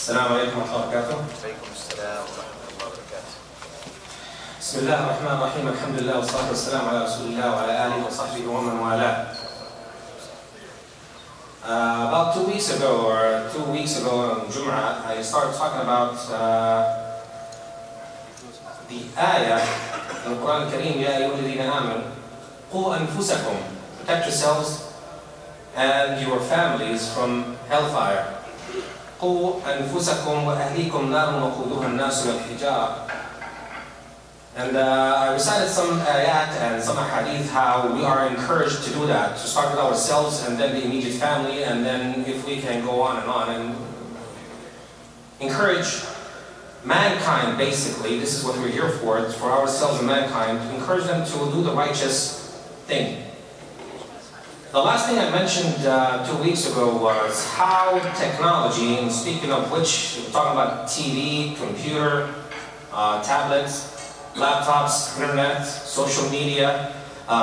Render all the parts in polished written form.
السلام عليكم ورحمة الله وبركاته. وعليكم السلام ورحمة الله وبركاته. بسم الله الرحمن الرحيم، الحمد لله والصلاة والسلام على رسول الله وعلى آله وصحبه ومن والاه. About 2 weeks ago, or 2 weeks ago on Jum'ah, I started talking about the ayah in the Quran al-Kareem, يا أيها الذين آمنوا قوا أنفسكم, protect yourselves and your families from hellfire. قوا أنفسكم وأهليكم نار وقودها الناس والحجارة. And I recited some ayat and some hadith how we are encouraged to do that, to start with ourselves and then the immediate family, and then if we can go on and encourage mankind. Basically, this is what we're here for ourselves and mankind, to encourage them to do the righteous thing. The last thing I mentioned 2 weeks ago was how technology, and speaking of which, we're talking about TV, computer, tablets, laptops, internet, social media,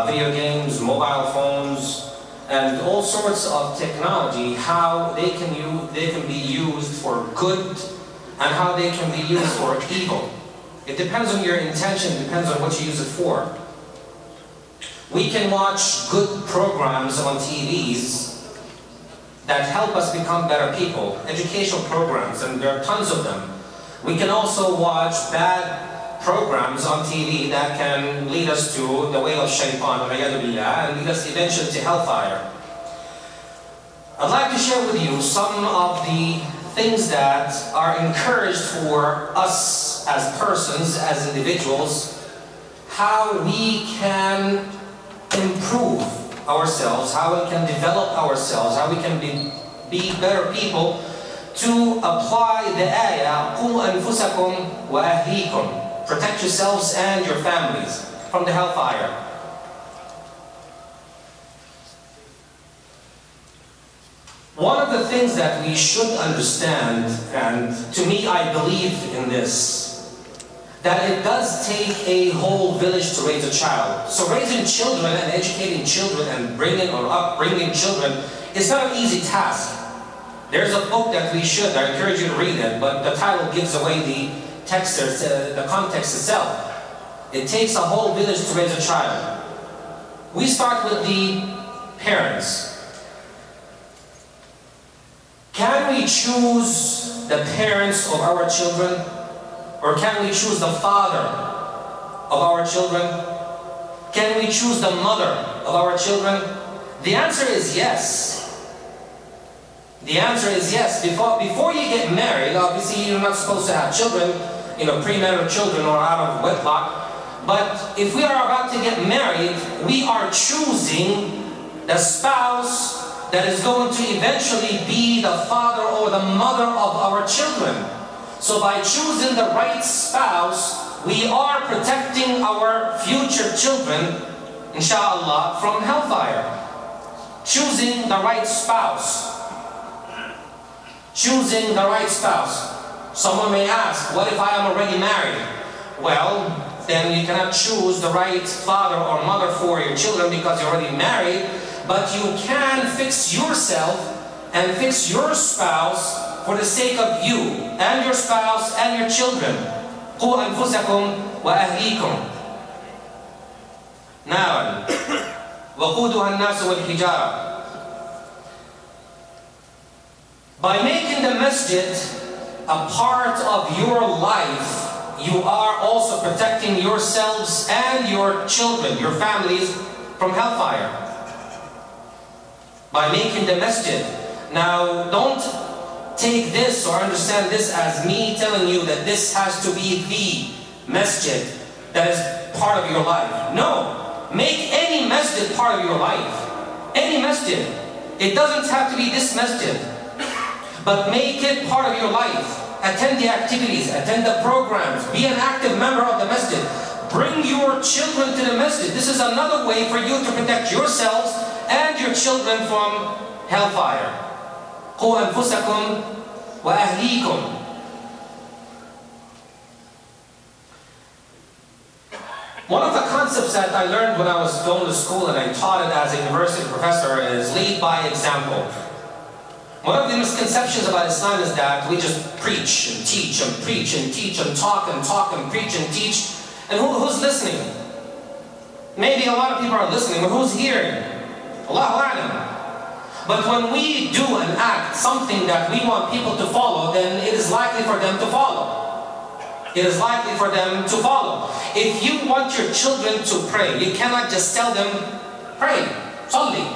video games, mobile phones, and all sorts of technology, how they can be used for good and how they can be used for evil. It depends on your intention, it depends on what you use it for. We can watch good programs on TVs that help us become better people, educational programs, and there are tons of them. We can also watch bad programs on TV that can lead us to the way of shaitan, and lead us eventually to hellfire. I'd like to share with you some of the things that are encouraged for us as persons, as individuals, how we can improve ourselves, how we can develop ourselves, how we can be better people, to apply the ayah, قُوا أَنفُسَكُمْ وَأَهْلِيكُمْ. Protect yourselves and your families from the hellfire. One of the things that we should understand, and to me I believe in this, that it does take a whole village to raise a child. So raising children and educating children and upbringing children is not an easy task. There's a book that we should, I encourage you to read it, but the title gives away the text, the context itself. It takes a whole village to raise a child. We start with the parents. Can we choose the parents of our children? Or can we choose the father of our children? Can we choose the mother of our children? The answer is yes. The answer is yes. Before you get married, obviously you're not supposed to have children, premarital children or out of wedlock. But if we are about to get married, we are choosing the spouse that is going to eventually be the father or the mother of our children. So by choosing the right spouse, we are protecting our future children, inshallah, from hellfire. Choosing the right spouse. Choosing the right spouse. Someone may ask, what if I am already married? Well, then you cannot choose the right father or mother for your children because you're already married, but you can fix yourself and fix your spouse for the sake of you and your spouse and your children. قُوا أَنفُسَكُمْ وَأَهْلِيكُمْ نَارًا وَقُودُهَا النَّاسُ وَالْحِجَارَةُ. By making the masjid a part of your life, you are also protecting yourselves and your children, your families, from hellfire. By making the masjid. Now, don't take this or understand this as me telling you that this has to be the masjid that is part of your life. No. Make any masjid part of your life. Any masjid. It doesn't have to be this masjid. But make it part of your life. Attend the activities, attend the programs, be an active member of the masjid. Bring your children to the masjid. This is another way for you to protect yourselves and your children from hellfire. قُوا أَنفُسَكُمْ وَأَهْلِيكُمْ. One of the concepts that I learned when I was going to school and I taught it as a university professor is lead by example. One of the misconceptions about Islam is that we just preach and teach and preach and teach and talk and preach and teach. And who's listening? Maybe a lot of people are listening, but who's hearing? Allahu A'lam. But when we do and act something that we want people to follow, then it is likely for them to follow. It is likely for them to follow. If you want your children to pray, you cannot just tell them, pray, salli.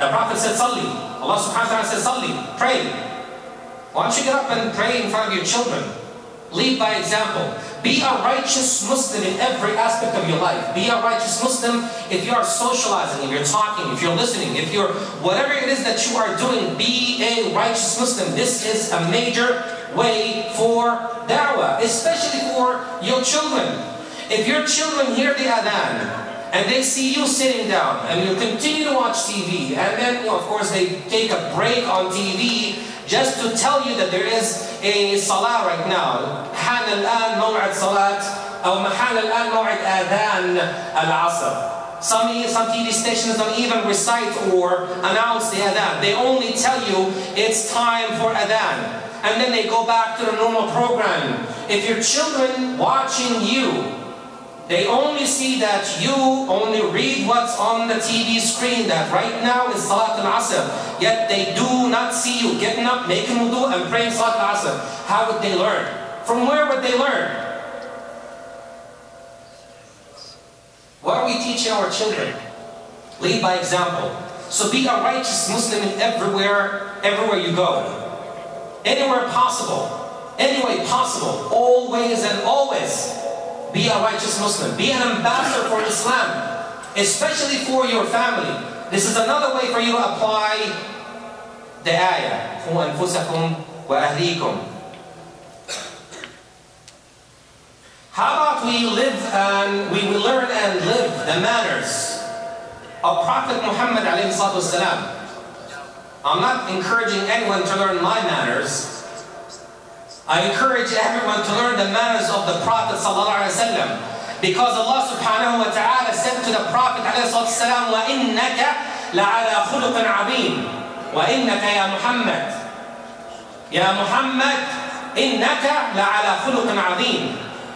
The Prophet said, salli. Allah subhanahu wa ta'ala said, salli, pray. Why don't you get up and pray in front of your children? Lead by example. Be a righteous Muslim in every aspect of your life. Be a righteous Muslim if you are socializing, if you're talking, if you're listening, if you're, whatever it is that you are doing, be a righteous Muslim. This is a major way for da'wah, especially for your children. If your children hear the adhan, and they see you sitting down, and you continue to watch TV, and then, of course, they take a break on TV, just to tell you that there is a salah right now. حان الآن موعد صلاة أو حان الآن موعد آذان العصر. Some TV stations don't even recite or announce the adhan. They only tell you it's time for adhan. And then they go back to the normal program. If your children watching you, they only see that you only read what's on the TV screen, that right now is Salat al-Asr. Yet they do not see you getting up, making wudu, and praying Salat al-Asr. How would they learn? From where would they learn? What are we teaching our children? Lead by example. So be a righteous Muslim in everywhere you go. Anywhere possible. Any way possible. Always and always. Be a righteous Muslim. Be an ambassador for Islam, especially for your family. This is another way for you to apply the ayah. قُوا أَنفُسَكُمْ وَأَهْلِيكُمْ. How about we live and we learn and live the manners of Prophet Muhammad alayhi salatu wasalam. I'm not encouraging anyone to learn my manners. I encourage everyone to learn the manners of the Prophet ﷺ, because Allah subhanahu wa ta'ala said to the Prophet ﷺ, وَإِنَّكَ لَعَلَى خُلُقٍ عَظِيمٍ وَإِنَّكَ يَا مُحَمَّدٍ يَا مُحَمَّدٍ إِنَّكَ لَعَلَى خُلُقٍ عَظِيمٍ.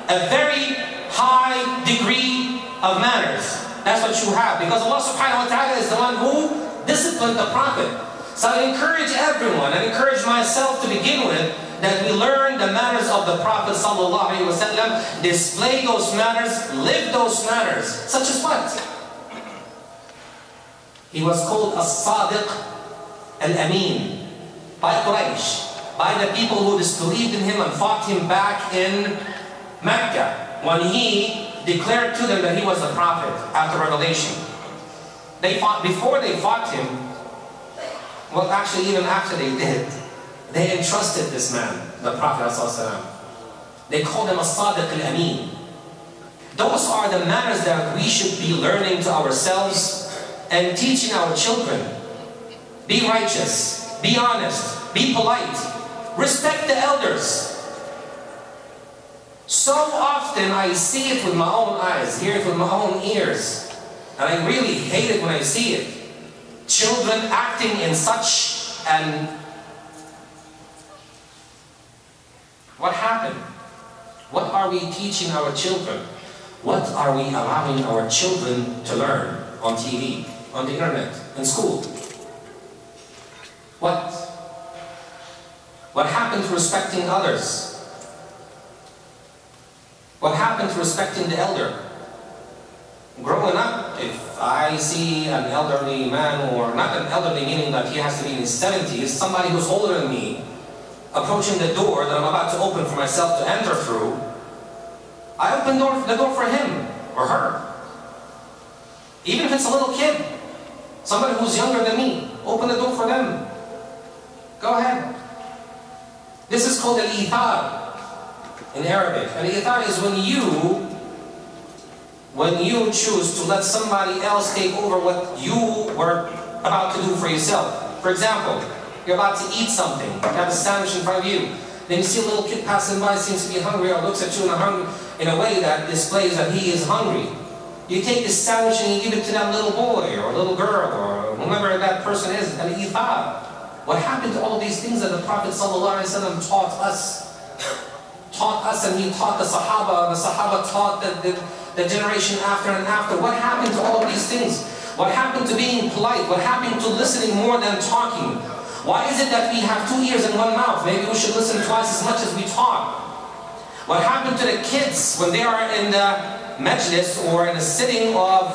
A very high degree of manners. That's what you have, because Allah subhanahu wa ta'ala is the one who disciplined the Prophet. So I encourage everyone, and encourage myself to begin with, that we learn the manners of the Prophet sallallahu alaihi wasallam, display those manners, live those manners. Such as what? He was called As-Sadiq Al-Amin by Quraysh, by the people who disbelieved in him and fought him back in Mecca, when he declared to them that he was the Prophet after revelation. Before they fought him, well, actually even after they did, they entrusted this man, the Prophet ﷺ. They called him As-Sadiq Al-Amin. Those are the manners that we should be learning to ourselves and teaching our children. Be righteous, be honest, be polite, respect the elders. So often I see it with my own eyes, hear it with my own ears, and I really hate it when I see it. Children acting in such an... What happened? What are we teaching our children? What are we allowing our children to learn on TV, on the internet, in school? What happened to respecting others? What happened to respecting the elder? Growing up, if I see an elderly man, or not an elderly meaning that he has to be in his 70s, somebody who's older than me, approaching the door that I'm about to open for myself to enter through, I open the door for him or her. Even if it's a little kid, somebody who's younger than me, open the door for them. Go ahead. This is called al-ithar in Arabic. Al-ithar is when you choose to let somebody else take over what you were about to do for yourself. For example, you're about to eat something, you have a sandwich in front of you, then you see a little kid passing by, seems to be hungry, or looks at you in a way that displays that he is hungry. You take this sandwich and you give it to that little boy, or little girl, or whomever that person is, an ithar. What happened to all of these things that the Prophet ﷺ taught us? And he taught the Sahaba taught the generation after and after. What happened to all of these things? What happened to being polite? What happened to listening more than talking? Why is it that we have 2 ears and 1 mouth? Maybe we should listen twice as much as we talk. What happened to the kids when they are in the majlis or in a sitting of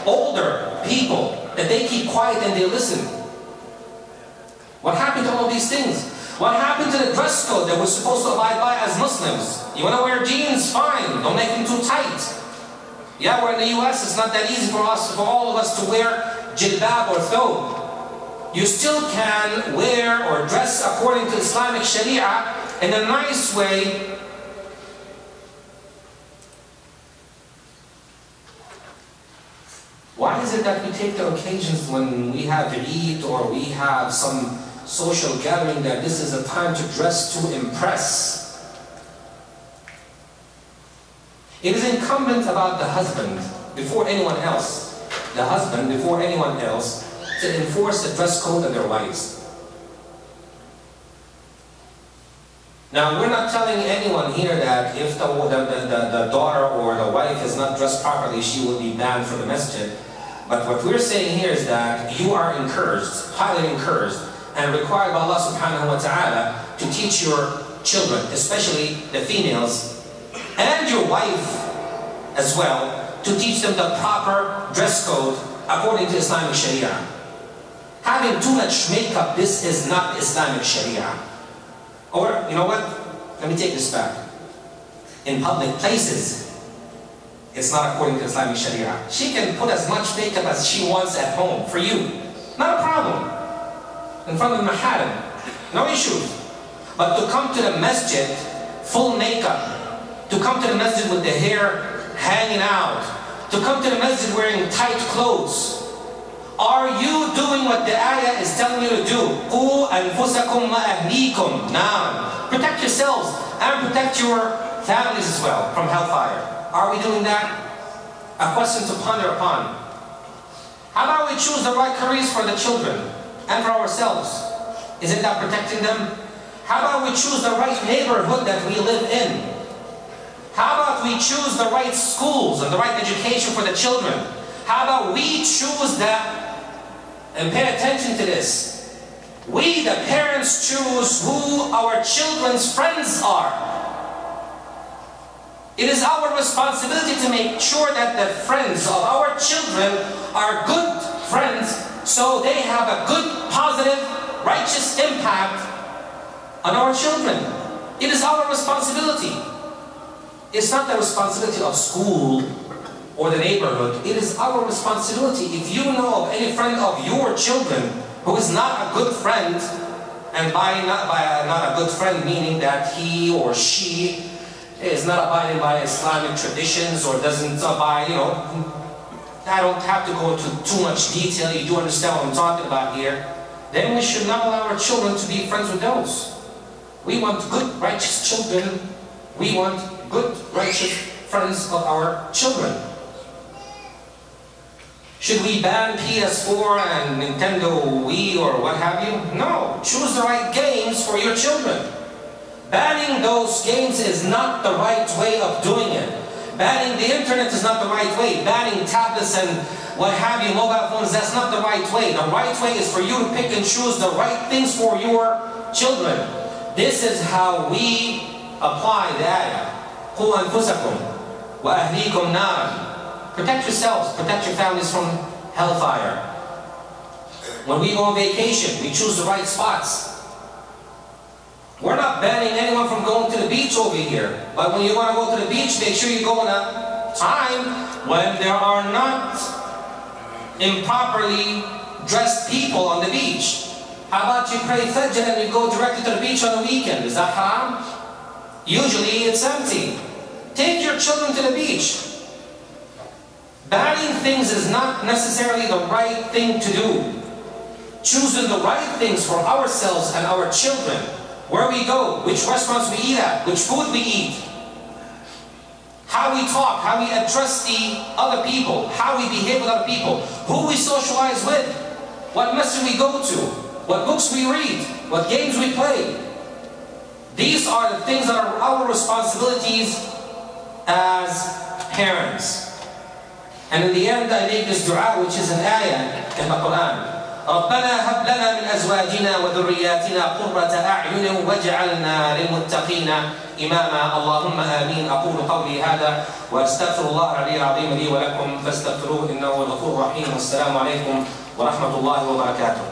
older people, that they keep quiet and they listen? What happened to all of these things? What happened to the dress code that we're supposed to abide by as Muslims? You want to wear jeans? Fine. Don't make them too tight. Yeah, we're in the US. It's not that easy for all of us to wear jilbab or thobe. You still can wear or dress according to Islamic Sharia in a nice way. Why is it that we take the occasions when we have Eid or we have some social gathering that this is a time to dress to impress? It is incumbent about the husband before anyone else, to enforce the dress code of their wives. Now, we're not telling anyone here that if the daughter or the wife is not dressed properly, she will be banned from the masjid. But what we're saying here is that you are encouraged, highly encouraged, and required by Allah subhanahu wa ta'ala to teach your children, especially the females, and your wife as well, to teach them the proper dress code according to Islamic Sharia. Having too much makeup, this is not Islamic Sharia. Or, you know what? Let me take this back. In public places, it's not according to Islamic Sharia. She can put as much makeup as she wants at home for you. Not a problem. In front of the maharim, no issues. But to come to the masjid full makeup, to come to the masjid with the hair hanging out, to come to the masjid wearing tight clothes, are you doing what the ayah is telling you to do? قُوا أَنفُسَكُمْ وَأَهْلِيكُمْ. Now, protect yourselves and protect your families as well from hellfire. Are we doing that? A question to ponder upon. How about we choose the right careers for the children and for ourselves? Isn't that protecting them? How about we choose the right neighborhood that we live in? How about we choose the right schools and the right education for the children? How about we choose that? And pay attention to this. We, the parents, choose who our children's friends are. It is our responsibility to make sure that the friends of our children are good friends, so they have a good, positive, righteous impact on our children. It is our responsibility. It's not the responsibility of school or the neighborhood. It is our responsibility. If you know of any friend of your children who is not a good friend, and by not a good friend meaning that he or she is not abiding by Islamic traditions or doesn't abide, I don't have to go into too much detail, you do understand what I'm talking about here, then we should not allow our children to be friends with those. We want good, righteous children. We want good, righteous friends of our children. Should we ban PS4 and Nintendo Wii or what have you? No. Choose the right games for your children. Banning those games is not the right way of doing it. Banning the internet is not the right way. Banning tablets and what have you, mobile phones, that's not the right way. The right way is for you to pick and choose the right things for your children. This is how we apply the ayah. قُوا أَنفُسَكُمْ وَأَهْلِيكُمْ نَارًا. Protect yourselves, protect your families from hellfire. When we go on vacation, we choose the right spots. We're not banning anyone from going to the beach over here. But when you want to go to the beach, make sure you go in a time when there are not improperly dressed people on the beach. How about you pray Fajr and you go directly to the beach on the weekend? Is that haram? Usually it's empty. Take your children to the beach. Banning things is not necessarily the right thing to do. Choosing the right things for ourselves and our children. Where we go, which restaurants we eat at, which food we eat. How we talk, how we address the other people, how we behave with other people, who we socialize with, what masjid we go to, what books we read, what games we play. These are the things that are our responsibilities as parents. And in the end, I make this dua, which is an ayah in the Quran. ربنا هب لنا من أزواجنا وذرياتنا قرة أعين واجعلنا للمتقين إماما. اللهم آمين. أقول قولي هذا وأستغفر الله العلي العظيم لي ولكم فاستغفروه إنه هو الغفور الرحيم. والسلام عليكم ورحمة الله وبركاته.